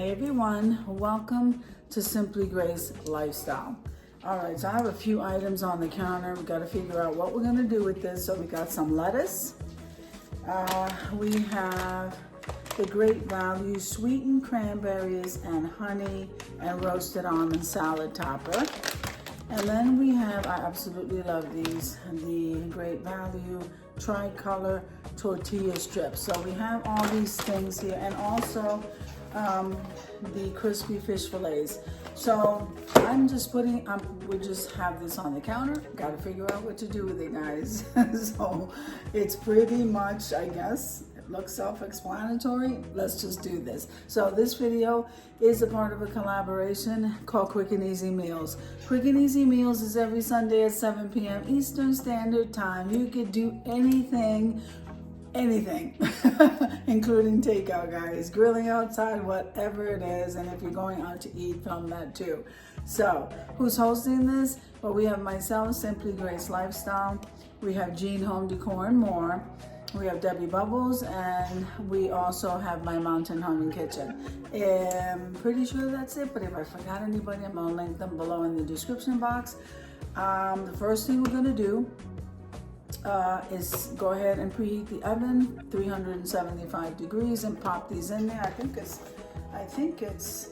Hey everyone, welcome to Simply Grace Lifestyle. All right, so I have a few items on the counter. We got to figure out what we're going to do with this. So we got some lettuce. We have the Great Value sweetened cranberries and honey and roasted almond salad topper. And then we have, I absolutely love these, the Great Value tricolor tortilla strips. So we have all these things here, and also the crispy fish fillets. So I'm just putting, we just have this on the counter. Got to figure out what to do with it, guys. So it's pretty much, I guess, it looks self-explanatory. Let's just do this. So this video is a part of a collaboration called Quick and Easy Meals. Quick and Easy Meals is every Sunday at 7 p.m. Eastern Standard Time. You could do anything, including takeout, guys, grilling outside, whatever it is. And if you're going out to eat, film that too. So who's hosting this? Well, we have myself, Simply Grace Lifestyle. We have Jean Home Decor and more. We have Debbie Bubbles, and we also have my Mountain Home and Kitchen. I'm pretty sure that's it, but if I forgot anybody, I'm gonna link them below in the description box. The first thing we're gonna do is go ahead and preheat the oven, 375 degrees, and pop these in there. I think it's, it's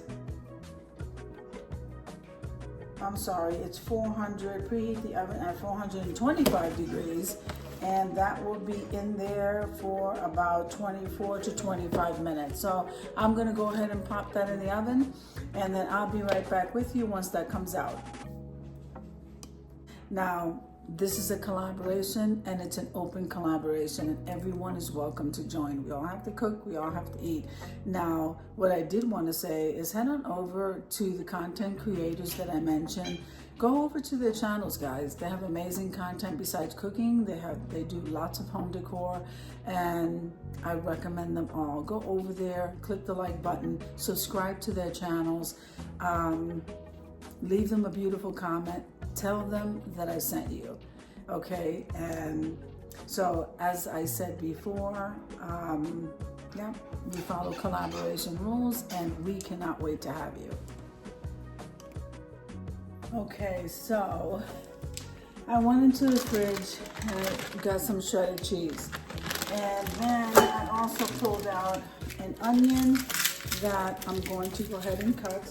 400, preheat the oven at 425 degrees, and that will be in there for about 24 to 25 minutes. So I'm gonna go ahead and pop that in the oven, and then I'll be right back with you once that comes out. Now, this is a collaboration, and it's an open collaboration, and everyone is welcome to join. We all have to cook, we all have to eat. Now, what I did want to say is head on over to the content creators that I mentioned. Go over to their channels, guys. They have amazing content besides cooking. They do lots of home decor, and I recommend them all. Go over there, click the like button, subscribe to their channels, leave them a beautiful comment. Tell them that I sent you, okay? And so, as I said before, we follow collaboration rules, and we cannot wait to have you. Okay, so I went into the fridge and got some shredded cheese. And then I also pulled out an onion that I'm going to go ahead and cut.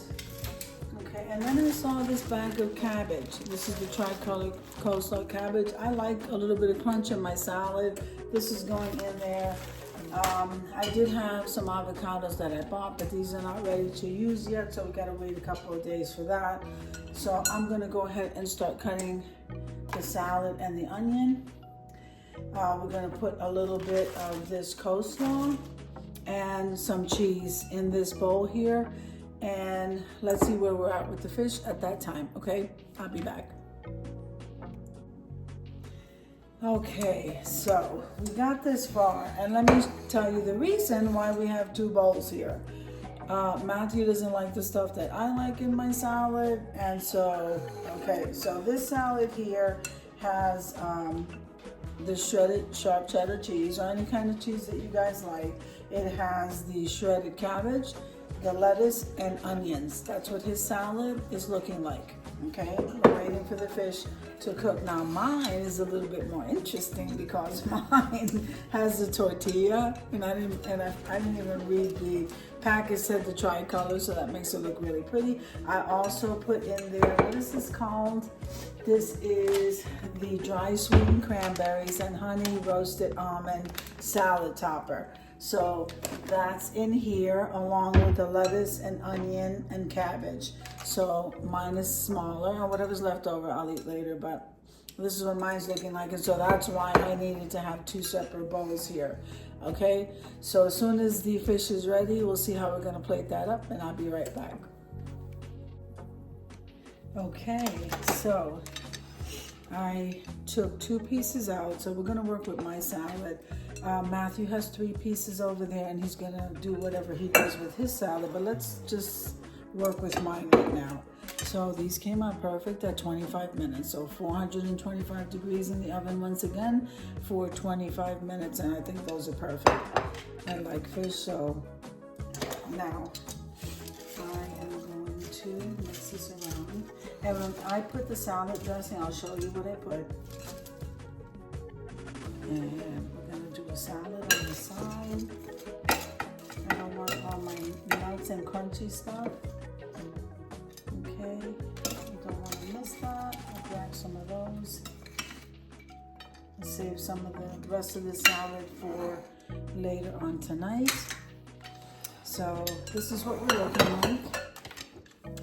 Okay, and then I saw this bag of cabbage. This is the tricolor coleslaw cabbage. I like a little bit of crunch in my salad. This is going in there. I did have some avocados that I bought, but these are not ready to use yet, so we gotta wait a couple of days for that. So I'm gonna go ahead and start cutting the salad and the onion. We're gonna put a little bit of this coleslaw and some cheese in this bowl here. And let's see where we're at with the fish at that time, okay? I'll be back. Okay, so we got this far, and let me tell you the reason why we have two bowls here. Matthew doesn't like the stuff that I like in my salad, and so, okay, so this salad here has the shredded sharp cheddar cheese, or any kind of cheese that you guys like. It has the shredded cabbage, the lettuce, and onions. That's what his salad is looking like. Okay, we're waiting for the fish to cook. Now mine is a little bit more interesting because mine has the tortilla, and I didn't even read the package. Said the tricolor, so that makes it look really pretty. I also put in there, what is this called? This is the dry sweetened cranberries and honey roasted almond salad topper. So that's in here along with the lettuce and onion and cabbage. So mine is smaller, and whatever's left over I'll eat later, but this is what mine's looking like, and so that's why I needed to have two separate bowls here. Okay, so as soon as the fish is ready, we'll see how we're gonna plate that up, and I'll be right back. Okay, so I took 2 pieces out, so we're gonna work with my salad. Matthew has 3 pieces over there, and he's gonna do whatever he does with his salad, but let's just work with mine right now. So these came out perfect at 25 minutes. So 425 degrees in the oven once again for 25 minutes, and I think those are perfect. I like fish, so now I am going to mix this around. And when I put the salad dressing, I'll show you what I put. And we're gonna do a salad on the side. I don't want all my nuts and crunchy stuff. Okay, you don't want to miss that. I'll grab some of those and save some of the rest of the salad for later on tonight. So this is what we're looking like.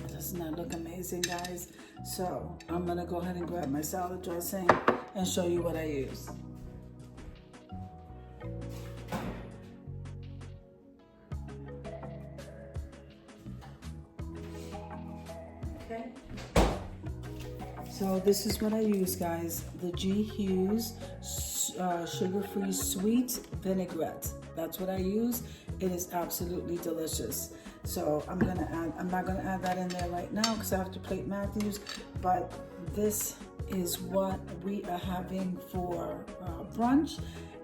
Doesn't that look amazing, guys? So I'm gonna go ahead and grab my salad dressing and show you what I use. Okay. So this is what I use, guys. The G. Hughes sugar-free sweet vinaigrette. That's what I use. It is absolutely delicious. So I'm not gonna add that in there right now because I have to plate Matthew's, but this is what we are having for brunch,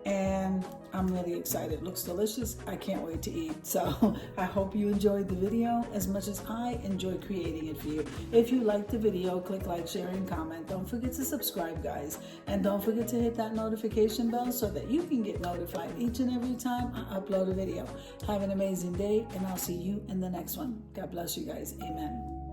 and I'm really excited. Looks delicious. I can't wait to eat. So I hope you enjoyed the video as much as I enjoy creating it for you. If you liked the video, click like, share, and comment. Don't forget to subscribe, guys. And don't forget to hit that notification bell so that you can get notified each and every time I upload a video. Have an amazing day, and I'll see you in the next one. God bless you guys. Amen.